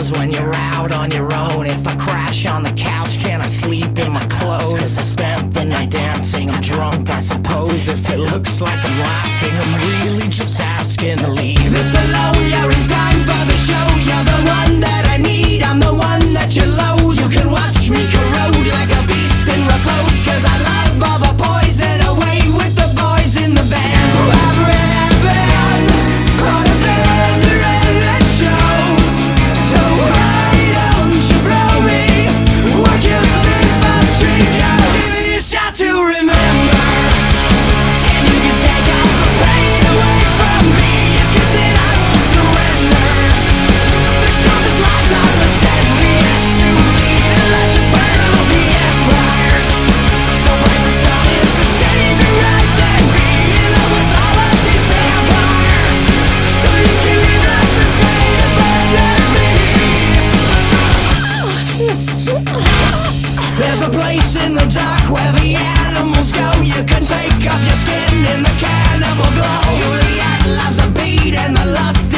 does when you're out on your own. If I crash on the couch, can I sleep in my clothes? 'Cause I spent the night dancing, I'm drunk I suppose. If it looks like I'm laughing, I'm really just asking to leave. This alone, you're in time for the show. You're the one that I need, I'm the one that you loathe. You can watch me corrode like a beast in repose. 'Cause I love all the poison away with the boys in the band who have really been on a bender and it shows. So why don't you blow me? What gives me my streak? I'll give you a shot to remember, and you can take all the pain away from me. You're kissing, I won't surrender. The sharpest lights are the deadliest to lead, and let's burn all the empires. So break the sun is the shame to rise and be in love with all of these vampires. So you can live like the sane and burn me. There's a place in the dark where the animals go. You can take off your skin in the cannibal glow. Juliet loves a beat and the lust